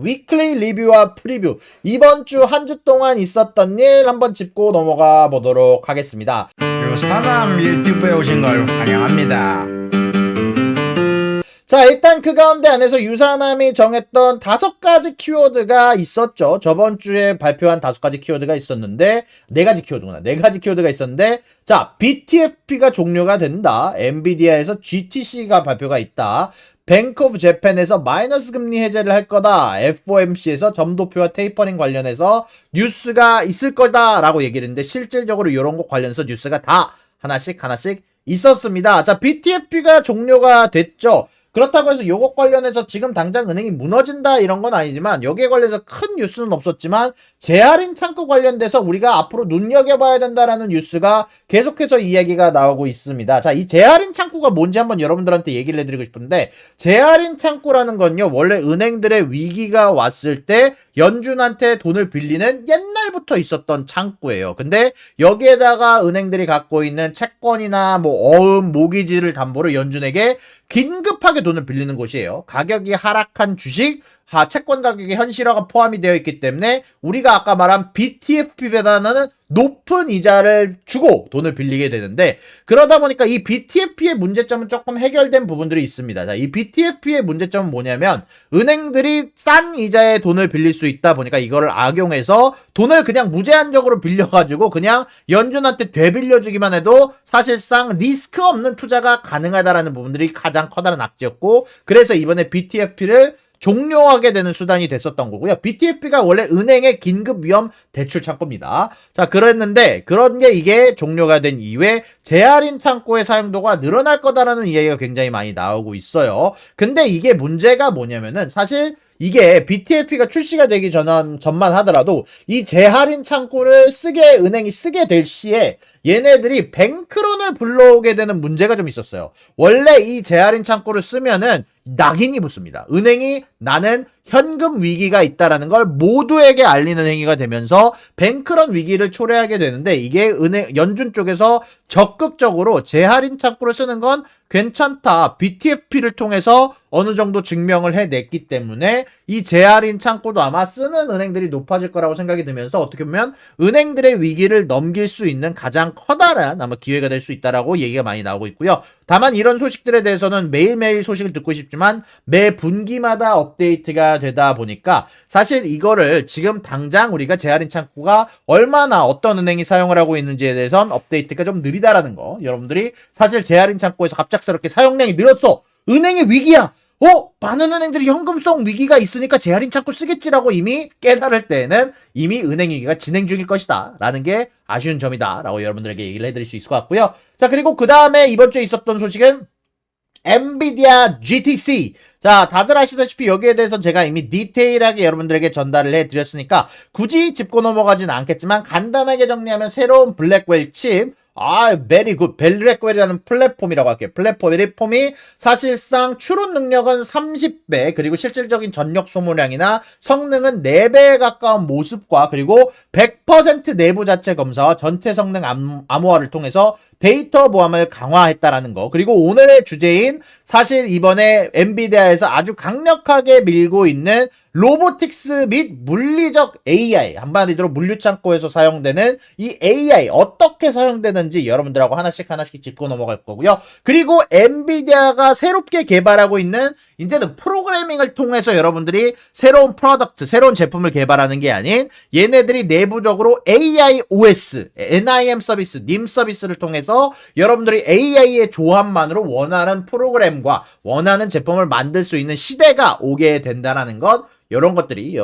위클리 리뷰와 프리뷰, 이번 주 한 주 동안 있었던 일 한번 짚고 넘어가 보도록 하겠습니다. 유사남 유튜브에 오신 걸 환영합니다. 자, 일단 그 가운데 안에서 유사남이 정했던 5가지 키워드가 있었죠. 저번 주에 발표한 5가지 키워드가 있었는데 4가지 키워드구나. 4가지 키워드가 있었는데, 자, BTFP가 종료가 된다. 엔비디아에서 GTC가 발표가 있다. 뱅크 오브 재팬에서 마이너스 금리 해제를 할 거다. FOMC에서 점도표와 테이퍼링 관련해서 뉴스가 있을 거다 라고 얘기를 했는데, 실질적으로 이런 거 관련해서 뉴스가 다 하나씩 있었습니다. 자, BTFP가 종료가 됐죠. 그렇다고 해서 요것 관련해서 지금 당장 은행이 무너진다 이런 건 아니지만, 여기에 관련해서 큰 뉴스는 없었지만 재할인 창구 관련돼서 우리가 앞으로 눈여겨봐야 된다라는 뉴스가 계속해서 이야기가 나오고 있습니다. 자, 이 재할인 창구가 뭔지 한번 여러분들한테 얘기를 해드리고 싶은데, 재할인 창구라는 건요, 원래 은행들의 위기가 왔을 때 연준한테 돈을 빌리는 옛날부터 있었던 창구예요. 근데 여기에다가 은행들이 갖고 있는 채권이나 뭐 어음, 모기지를 담보로 연준에게 긴급하게 돈을 빌리는 곳이에요. 가격이 하락한 주식, 채권 가격의 현실화가 포함이 되어 있기 때문에 우리가 아까 말한 BTFP보다는 높은 이자를 주고 돈을 빌리게 되는데, 그러다 보니까 이 BTFP의 문제점은 조금 해결된 부분들이 있습니다. 자, 이 BTFP의 문제점은 뭐냐면, 은행들이 싼 이자에 돈을 빌릴 수 있다 보니까 이거를 악용해서 돈을 그냥 무제한적으로 빌려가지고 그냥 연준한테 되빌려주기만 해도 사실상 리스크 없는 투자가 가능하다라는 부분들이 가장 커다란 악재였고, 그래서 이번에 BTFP를 종료하게 되는 수단이 됐었던 거고요. BTFP가 원래 은행의 긴급 위험 대출 창구입니다. 자, 그랬는데 그런 게 이게 종료가 된 이후에 재할인 창구의 사용도가 늘어날 거다라는 이야기가 굉장히 많이 나오고 있어요. 근데 이게 문제가 뭐냐면은, 사실 이게 BTFP가 출시가 되기 전만 하더라도 이 재할인 창구를 은행이 쓰게 될 시에 얘네들이 뱅크론을 불러오게 되는 문제가 좀 있었어요. 원래 이 재할인 창구를 쓰면은 낙인이 붙습니다. 은행이 나는 현금 위기가 있다라는 걸 모두에게 알리는 행위가 되면서 뱅크런 위기를 초래하게 되는데, 이게 연준 쪽에서 적극적으로 재할인 창구를 쓰는 건 괜찮다, BTFP를 통해서 어느 정도 증명을 해냈기 때문에 이 재할인 창구도 아마 쓰는 은행들이 높아질 거라고 생각이 들면서, 어떻게 보면 은행들의 위기를 넘길 수 있는 가장 커다란 아마 기회가 될 수 있다라고 얘기가 많이 나오고 있고요. 다만 이런 소식들에 대해서는 매일매일 소식을 듣고 싶지만 매 분기마다 업데이트가 되다 보니까, 사실 이거를 지금 당장 우리가 재할인 창구가 얼마나 어떤 은행이 사용을 하고 있는지에 대해서는 업데이트가 좀 느리다라는 거, 여러분들이 사실 재할인 창구에서 갑작스럽게 사용량이 늘었어, 은행의 위기야, 많은 은행들이 현금성 위기가 있으니까 재할인 창구 쓰겠지라고 이미 깨달을 때에는 이미 은행 위기가 진행 중일 것이다 라는 게 아쉬운 점이다 라고 여러분들에게 얘기를 해드릴 수 있을 것 같고요. 자, 그리고 그 다음에 이번 주에 있었던 소식은 엔비디아 GTC. 자, 다들 아시다시피 여기에 대해서 제가 이미 디테일하게 여러분들에게 전달을 해드렸으니까 굳이 짚고 넘어가진 않겠지만, 간단하게 정리하면 새로운 블랙웰 칩, 베리 굿 블랙웰이라는 플랫폼이라고 할게요. 플랫폼이 사실상 추론 능력은 30배, 그리고 실질적인 전력 소모량이나 성능은 4배에 가까운 모습과, 그리고 100% 내부 자체 검사와 전체 성능 암호화를 통해서 데이터 보안을 강화했다라는 거, 그리고 오늘의 주제인 사실 이번에 엔비디아에서 아주 강력하게 밀고 있는 로보틱스 및 물리적 AI, 한마디로 물류창고에서 사용되는 이 AI 어떻게 사용되는지 여러분들하고 하나씩 짚고 넘어갈 거고요. 그리고 엔비디아가 새롭게 개발하고 있는, 이제는 프로그래밍을 통해서 여러분들이 새로운 프로덕트, 새로운 제품을 개발하는 게 아닌, 얘네들이 내부적으로 AI OS, NIM 서비스, NIM 서비스를 통해서 여러분들이 AI의 조합만으로 원하는 프로그램과 원하는 제품을 만들 수 있는 시대가 오게 된다는 것, 이런 것들이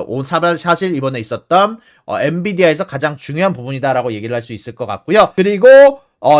사실 이번에 있었던 엔비디아에서 가장 중요한 부분이다라고 얘기를 할 수 있을 것 같고요. 그리고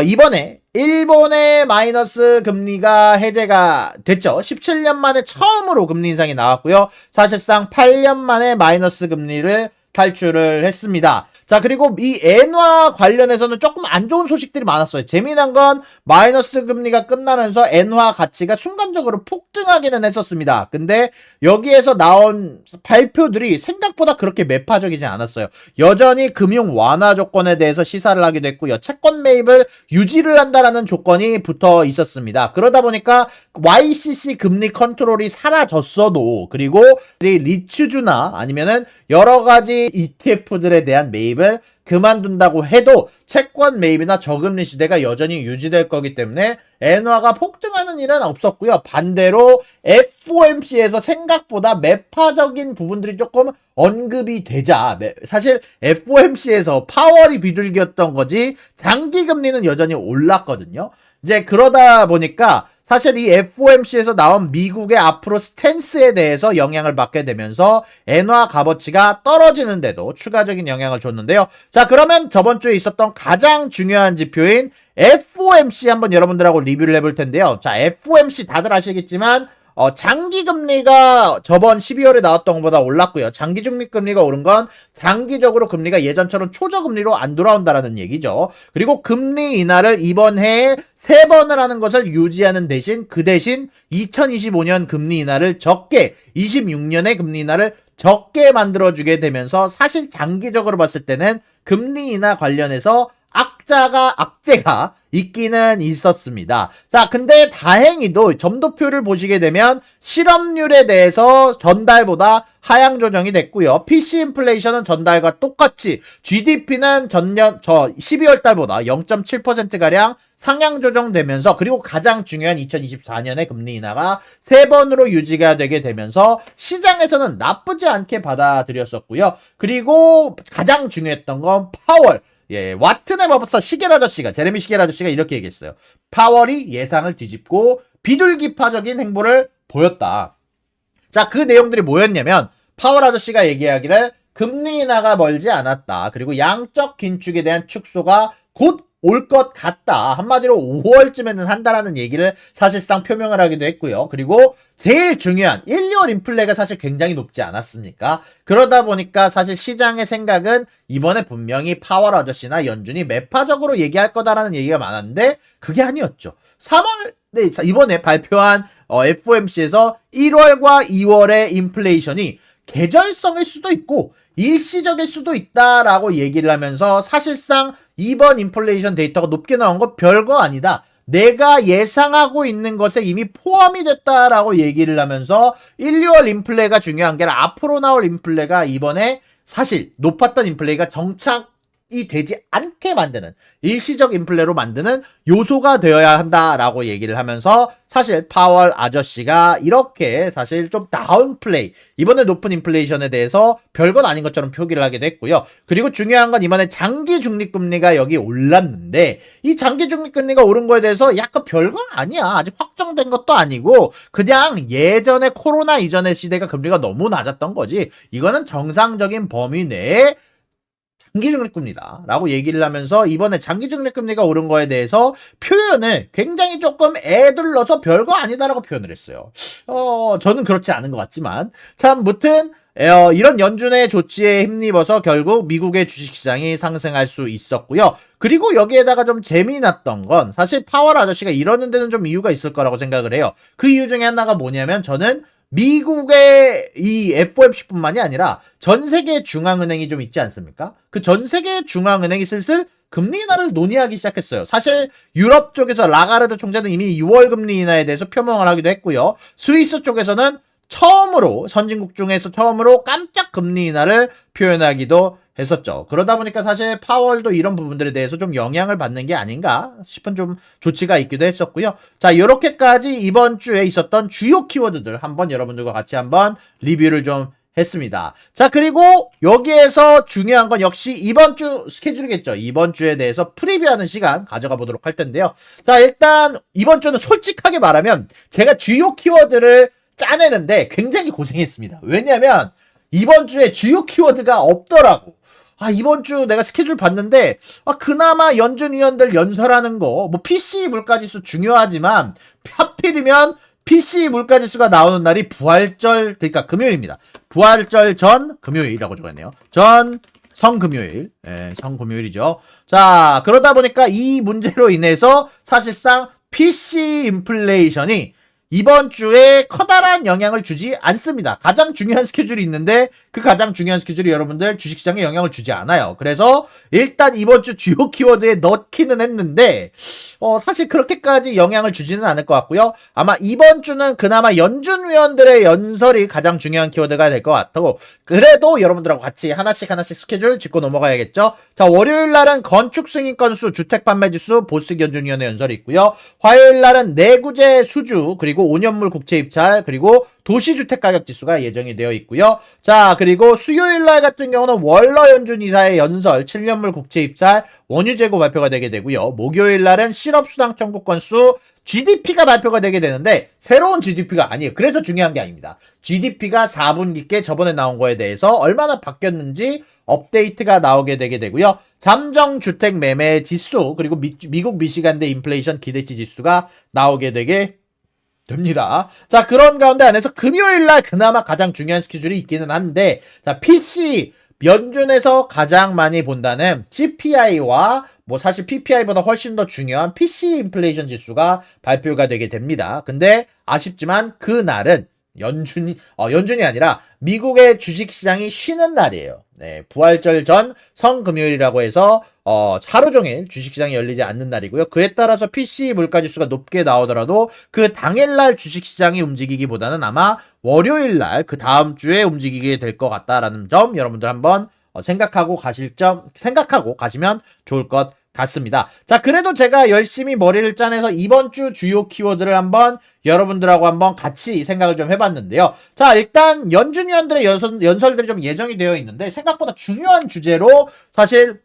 이번에 일본의 마이너스 금리가 해제가 됐죠. 17년 만에 처음으로 금리 인상이 나왔고요. 사실상 8년 만에 마이너스 금리를 탈출을 했습니다. 자, 그리고 이 엔화 관련해서는 조금 안 좋은 소식들이 많았어요. 재미난 건 마이너스 금리가 끝나면서 엔화 가치가 순간적으로 폭등하기는 했었습니다. 근데 여기에서 나온 발표들이 생각보다 그렇게 매파적이지 않았어요. 여전히 금융 완화 조건에 대해서 시사를 하기도 했고요. 채권 매입을 유지를 한다라는 조건이 붙어 있었습니다. 그러다 보니까 YCC 금리 컨트롤이 사라졌어도, 그리고 리츠주나 아니면은 여러 가지 ETF들에 대한 매입을 그만둔다고 해도 채권 매입이나 저금리 시대가 여전히 유지될 거기 때문에 엔화가 폭등하는 일은 없었고요. 반대로 FOMC에서 생각보다 매파적인 부분들이 조금 언급이 되자, 사실 FOMC에서 파월이 비둘기였던 거지 장기 금리는 여전히 올랐거든요. 이제 그러다 보니까 사실 이 FOMC에서 나온 미국의 앞으로 스탠스에 대해서 영향을 받게 되면서 엔화 값어치가 떨어지는데도 추가적인 영향을 줬는데요. 자, 그러면 저번 주에 있었던 가장 중요한 지표인 FOMC 한번 여러분들하고 리뷰를 해볼 텐데요. 자, FOMC 다들 아시겠지만 장기 금리가 저번 12월에 나왔던 것보다 올랐고요. 장기 중립 금리가 오른 건 장기적으로 금리가 예전처럼 초저금리로 안 돌아온다라는 얘기죠. 그리고 금리 인하를 이번 해에 3번을 하는 것을 유지하는 대신, 그 대신 2025년 금리 인하를 적게, 26년의 금리 인하를 적게 만들어주게 되면서 사실 장기적으로 봤을 때는 금리 인하 관련해서 악재가 있기는 있었습니다. 자, 근데 다행히도 점도표를 보시게 되면 실업률에 대해서 전달보다 하향 조정이 됐고요. PC 인플레이션은 전달과 똑같이, GDP는 12월 달보다 0.7%가량 상향 조정되면서, 그리고 가장 중요한 2024년의 금리 인하가 3번으로 유지가 되게 되면서 시장에서는 나쁘지 않게 받아들였었고요. 그리고 가장 중요했던 건 파월. 예, 와튼의 마법사 시겔 아저씨가, 제레미 시겔 아저씨가 이렇게 얘기했어요. 파월이 예상을 뒤집고 비둘기파적인 행보를 보였다. 자, 그 내용들이 뭐였냐면, 파월 아저씨가 얘기하기를 금리 인하가 멀지 않았다. 그리고 양적 긴축에 대한 축소가 곧 올 것 같다. 한마디로 5월쯤에는 한다라는 얘기를 사실상 표명을 하기도 했고요. 그리고 제일 중요한 1, 2월 인플레가 사실 굉장히 높지 않았습니까? 그러다 보니까 사실 시장의 생각은 이번에 분명히 파월 아저씨나 연준이 매파적으로 얘기할 거다라는 얘기가 많았는데 그게 아니었죠. 3월, 네, 이번에 발표한 FOMC에서 1월과 2월의 인플레이션이 계절성일 수도 있고 일시적일 수도 있다라고 얘기를 하면서 사실상 이번 인플레이션 데이터가 높게 나온 거 별거 아니다. 내가 예상하고 있는 것에 이미 포함이 됐다라고 얘기를 하면서 1, 2월 인플레가 중요한 게 아니라 앞으로 나올 인플레가 이번에 사실 높았던 인플레가 정착이 되지 않게 만드는, 일시적 인플레로 만드는 요소가 되어야 한다라고 얘기를 하면서 사실 파월 아저씨가 이렇게 사실 좀 다운플레이, 이번에 높은 인플레이션에 대해서 별건 아닌 것처럼 표기를 하게 됐고요. 그리고 중요한 건 이번에 장기 중립금리가 여기 올랐는데 이 장기 중립금리가 오른 거에 대해서 약간 별건 아니야. 아직 확정된 것도 아니고 그냥 예전에 코로나 이전의 시대가 금리가 너무 낮았던 거지. 이거는 정상적인 범위 내에 장기중립금리다 라고 얘기를 하면서 이번에 장기중립금리가 오른 거에 대해서 표현을 굉장히 조금 애들러서 별거 아니다라고 표현을 했어요. 저는 그렇지 않은 것 같지만 참 무튼 이런 연준의 조치에 힘입어서 결국 미국의 주식시장이 상승할 수 있었고요. 그리고 여기에다가 좀 재미났던 건 사실 파월 아저씨가 이러는 데는 좀 이유가 있을 거라고 생각을 해요. 그 이유 중에 하나가 뭐냐면 저는 미국의 이 FOMC뿐만이 아니라 전 세계 중앙은행이 좀 있지 않습니까? 그 전 세계 중앙은행이 슬슬 금리 인하를 논의하기 시작했어요. 사실 유럽 쪽에서 라가르드 총재는 이미 6월 금리 인하에 대해서 표명을 하기도 했고요. 스위스 쪽에서는 처음으로, 선진국 중에서 처음으로 깜짝 금리 인하를 표현하기도 했었죠. 그러다 보니까 사실 파월도 이런 부분들에 대해서 좀 영향을 받는 게 아닌가 싶은 좀 조치가 있기도 했었고요. 자, 요렇게까지 이번 주에 있었던 주요 키워드들 한번 여러분들과 같이 한번 리뷰를 좀 했습니다. 자, 그리고 여기에서 중요한 건 역시 이번 주 스케줄이겠죠. 이번 주에 대해서 프리뷰하는 시간 가져가 보도록 할 텐데요. 자, 일단 이번 주는 솔직하게 말하면 제가 주요 키워드를 짜내는데 굉장히 고생했습니다. 왜냐면 이번 주에 주요 키워드가 없더라고. 이번 주 내가 스케줄 봤는데, 그나마 연준 위원들 연설하는 거, 뭐, PC 물가지수 중요하지만, 하필이면 PC 물가지수가 나오는 날이 부활절, 그러니까 금요일입니다. 부활절 전 금요일이라고 적었네요. 전 성금요일. 예, 성금요일이죠. 자, 그러다 보니까 이 문제로 인해서 사실상 PC 인플레이션이 이번 주에 커다란 영향을 주지 않습니다. 가장 중요한 스케줄이 있는데 그 가장 중요한 스케줄이 여러분들 주식시장에 영향을 주지 않아요. 그래서 일단 이번 주 주요 키워드에 넣기는 했는데 사실 그렇게까지 영향을 주지는 않을 것 같고요. 아마 이번 주는 그나마 연준 위원들의 연설이 가장 중요한 키워드가 될 것 같고 그래도 여러분들하고 같이 하나씩 스케줄 짚고 넘어가야겠죠. 자, 월요일 날은 건축 승인 건수, 주택 판매 지수, 보스틱 연준위원회 연설이 있고요. 화요일 날은 내구재 수주, 그리고 5년물 국채 입찰, 그리고 도시주택 가격 지수가 예정이 되어 있고요. 자, 그리고 수요일 날 같은 경우는 월러 연준 이사의 연설, 7년물 국채 입찰, 원유 재고 발표가 되게 되고요. 목요일 날은 실업수당 청구 건수, GDP가 발표가 되게 되는데 새로운 GDP가 아니에요. 그래서 중요한 게 아닙니다. GDP가 4분기께 저번에 나온 거에 대해서 얼마나 바뀌었는지 업데이트가 나오게 되게 되고요. 잠정 주택 매매 지수, 그리고 미국 미시간대 인플레이션 기대치 지수가 나오게 되게 됩니다. 자, 그런 가운데 안에서 금요일 날 그나마 가장 중요한 스케줄이 있기는 한데, 자, PC 연준에서 가장 많이 본다는 CPI와 사실 PPI보다 훨씬 더 중요한 PC 인플레이션 지수가 발표가 되게 됩니다. 근데 아쉽지만 그날은 연준이 아니라 미국의 주식시장이 쉬는 날이에요. 네, 부활절 전 성금요일이라고 해서 하루 종일 주식시장이 열리지 않는 날이고요. 그에 따라서 PC 물가지수가 높게 나오더라도 그 당일날 주식시장이 움직이기보다는 아마 월요일날 그 다음 주에 움직이게 될 것 같다라는 점 여러분들 한번 생각하고 가시면 좋을 것 같습니다. 자, 그래도 제가 열심히 머리를 짜내서 이번 주 주요 키워드를 한번 여러분들하고 한번 같이 생각을 좀 해봤는데요. 자, 일단 연준위원들의 연설들이 좀 예정이 되어 있는데 생각보다 중요한 주제로 사실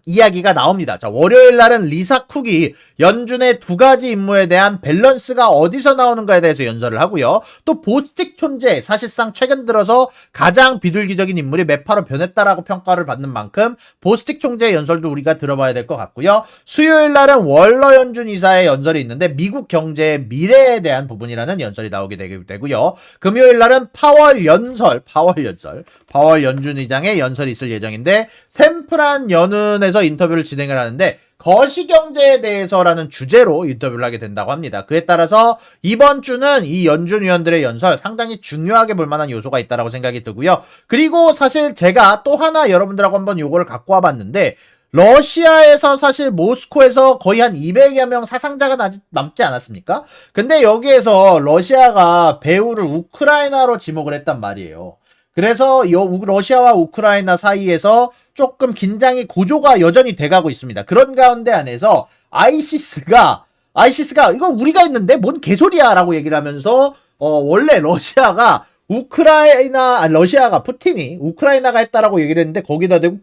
이야기가 나옵니다. 자, 월요일 날은 리사 쿡이 연준의 두 가지 임무에 대한 밸런스가 어디서 나오는가에 대해서 연설을 하고요. 또 보스틱 촌재, 사실상 최근 들어서 가장 비둘기적인 인물이 매파로 변했다라고 평가를 받는 만큼 보스틱 총재의 연설도 우리가 들어봐야 될 것 같고요. 수요일 날은 월러 연준 이사의 연설이 있는데 미국 경제의 미래에 대한 부분이라는 연설이 나오게 되고요. 금요일 날은 파월 연준 의장의 연설이 있을 예정인데 샘프란 연은에서 인터뷰를 진행을 하는데 거시경제에 대해서라는 주제로 인터뷰를 하게 된다고 합니다. 그에 따라서 이번 주는 이 연준 위원들의 연설 상당히 중요하게 볼 만한 요소가 있다고 생각이 들고요. 그리고 사실 제가 또 하나 여러분들하고 한번 요거를 갖고 와봤는데 러시아에서 사실 모스크에서 거의 한 200여 명 사상자가 남지 않았습니까? 근데 여기에서 러시아가 배후를 우크라이나로 지목을 했단 말이에요. 그래서 러시아와 우크라이나 사이에서 조금 긴장이 고조가 여전히 돼가고 있습니다. 그런 가운데 안에서 아이시스가 이거 우리가 했는데 뭔 개소리야 라고 얘기를 하면서 원래 러시아가 푸틴이 우크라이나가 했다라고 얘기를 했는데 거기다 대고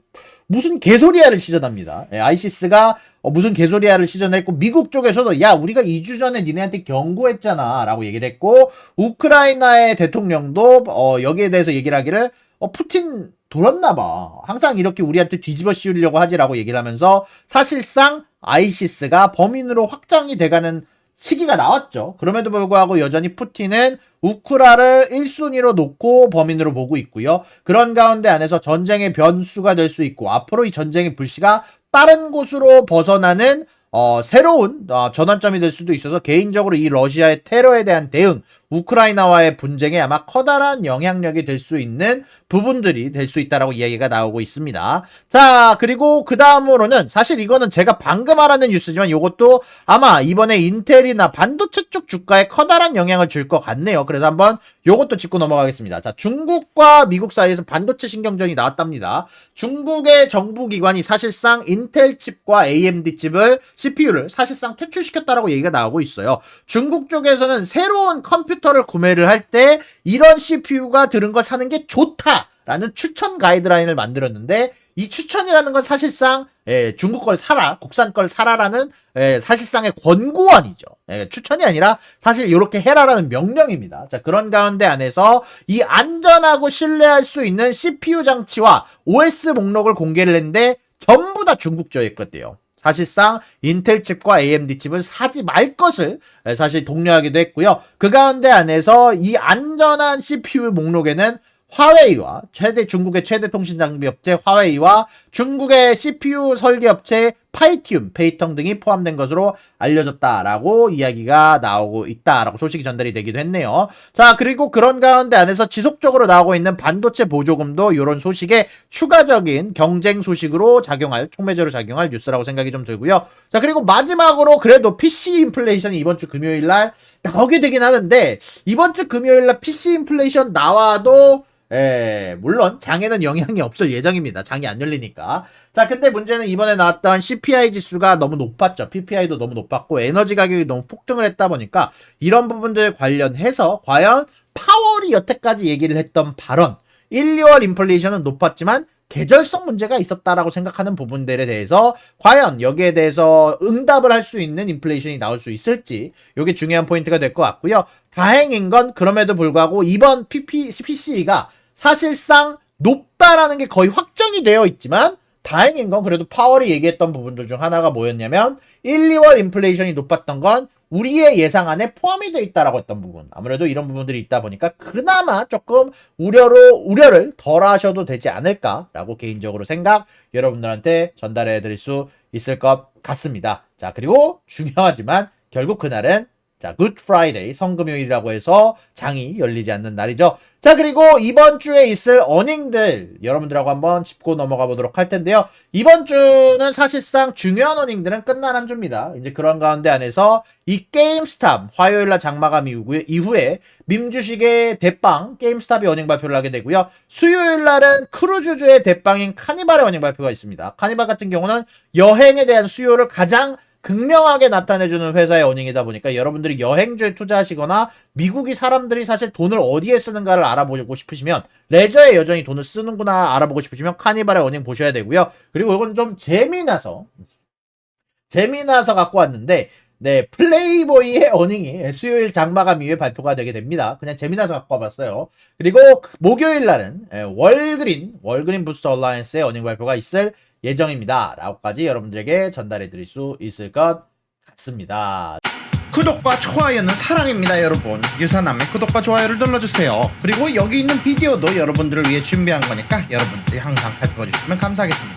무슨 개소리야를 시전합니다. 아이시스가 무슨 개소리야를 시전했고 미국 쪽에서도 야 우리가 2주 전에 니네한테 경고했잖아 라고 얘기를 했고 우크라이나의 대통령도 여기에 대해서 얘기를 하기를 푸틴 돌았나봐. 항상 이렇게 우리한테 뒤집어 씌우려고 하지라고 얘기를 하면서 사실상 아이시스가 범인으로 확정이 돼가는 시기가 나왔죠. 그럼에도 불구하고 여전히 푸틴은 우크라를 1순위로 놓고 범인으로 보고 있고요. 그런 가운데 안에서 전쟁의 변수가 될 수 있고 앞으로 이 전쟁의 불씨가 다른 곳으로 벗어나는 새로운 전환점이 될 수도 있어서 개인적으로 이 러시아의 테러에 대한 대응, 우크라이나와의 분쟁에 아마 커다란 영향력이 될 수 있는 부분들이 될 수 있다라고 이야기가 나오고 있습니다. 자, 그리고 그 다음으로는 사실 이거는 제가 방금 알아낸 뉴스지만 이것도 아마 이번에 인텔이나 반도체 쪽 주가에 커다란 영향을 줄 것 같네요. 그래서 한번 요것도 짚고 넘어가겠습니다. 자, 중국과 미국 사이에서 반도체 신경전이 나왔답니다. 중국의 정부기관이 사실상 인텔 칩과 AMD 칩을 CPU를 사실상 퇴출시켰다라고 얘기가 나오고 있어요. 중국 쪽에서는 새로운 컴퓨터를 구매를 할 때 이런 CPU가 들은 거 사는 게 좋다라는 추천 가이드라인을 만들었는데 이 추천이라는 건 사실상 중국 걸 사라, 국산 걸 사라라는 사실상의 권고안이죠. 추천이 아니라 사실 이렇게 해라라는 명령입니다. 자, 그런 가운데 안에서 이 안전하고 신뢰할 수 있는 CPU 장치와 OS 목록을 공개를 했는데 전부 다 중국적일 것이에요. 사실상 인텔 칩과 AMD 칩을 사지 말 것을 사실 독려하기도 했고요. 그 가운데 안에서 이 안전한 CPU 목록에는 화웨이와 중국의 최대 통신 장비 업체 화웨이와 중국의 CPU 설계 업체 파이티움, 페이텅 등이 포함된 것으로 알려졌다라고 이야기가 나오고 있다라고 소식이 전달이 되기도 했네요. 자, 그리고 그런 가운데 안에서 지속적으로 나오고 있는 반도체 보조금도 이런 소식에 추가적인 경쟁 소식으로 촉매제로 작용할 뉴스라고 생각이 좀 들고요. 자, 그리고 마지막으로 그래도 PC 인플레이션이 이번 주 금요일 날 나오게 되긴 하는데, 이번 주 금요일 날 PC 인플레이션 나와도 물론 장에는 영향이 없을 예정입니다. 장이 안 열리니까. 자, 근데 문제는 이번에 나왔던 CPI 지수가 너무 높았죠. PPI도 너무 높았고 에너지 가격이 너무 폭등을 했다 보니까 이런 부분들 관련해서 과연 파월이 여태까지 얘기를 했던 발언 1, 2월 인플레이션은 높았지만 계절성 문제가 있었다라고 생각하는 부분들에 대해서 과연 여기에 대해서 응답을 할 수 있는 인플레이션이 나올 수 있을지 이게 중요한 포인트가 될 것 같고요. 다행인 건 그럼에도 불구하고 이번 PCE가 사실상 높다라는 게 거의 확정이 되어 있지만 다행인 건 그래도 파월이 얘기했던 부분들 중 하나가 뭐였냐면 1, 2월 인플레이션이 높았던 건 우리의 예상 안에 포함이 되어 있다라고 했던 부분. 아무래도 이런 부분들이 있다 보니까 그나마 조금 우려를 덜 하셔도 되지 않을까라고 개인적으로 여러분들한테 전달해 드릴 수 있을 것 같습니다. 자, 그리고 중요하지만 결국 그날은 굿 프라이데이 성금요일이라고 해서 장이 열리지 않는 날이죠. 자, 그리고 이번 주에 있을 어닝들 여러분들하고 한번 짚고 넘어가 보도록 할 텐데요. 이번 주는 사실상 중요한 어닝들은 끝난 한 주입니다. 이제 그런 가운데 안에서 이 게임스탑 화요일날 장마감 이후에 밈주식의 대빵 게임스탑이 어닝 발표를 하게 되고요. 수요일날은 크루즈주의 대빵인 카니발의 어닝 발표가 있습니다. 카니발 같은 경우는 여행에 대한 수요를 가장 극명하게 나타내주는 회사의 어닝이다 보니까 여러분들이 여행주에 투자하시거나 미국이 사람들이 사실 돈을 어디에 쓰는가를 알아보고 싶으시면 레저에 여전히 돈을 쓰는구나 알아보고 싶으시면 카니발의 어닝 보셔야 되고요. 그리고 이건 좀 재미나서 갖고 왔는데 플레이보이의 어닝이 수요일 장마감 이후에 발표가 되게 됩니다. 그냥 재미나서 갖고 와봤어요. 그리고 목요일 날은 월그린 부스터 얼라이언스의 어닝 발표가 있을 예정입니다. 라고까지 여러분들에게 전달해 드릴 수 있을 것 같습니다. 구독과 좋아요는 사랑입니다, 여러분. 유사남의 구독과 좋아요를 눌러주세요. 그리고 여기 있는 비디오도 여러분들을 위해 준비한 거니까 여러분들이 항상 살펴봐 주시면 감사하겠습니다.